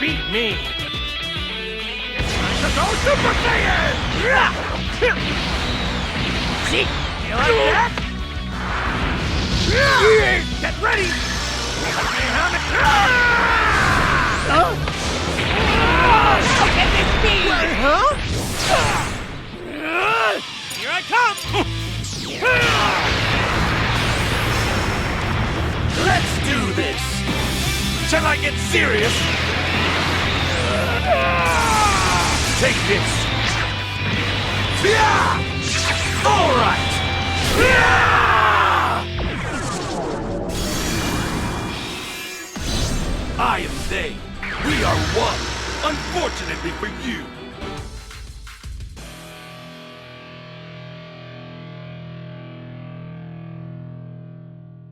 beat me! It's time to go Super Saiyan! See? You like that? Get ready! Look at this speed! Here I come! Let's do this! Shall I get serious? Take this! All right! I am they. We are one. Unfortunately for you.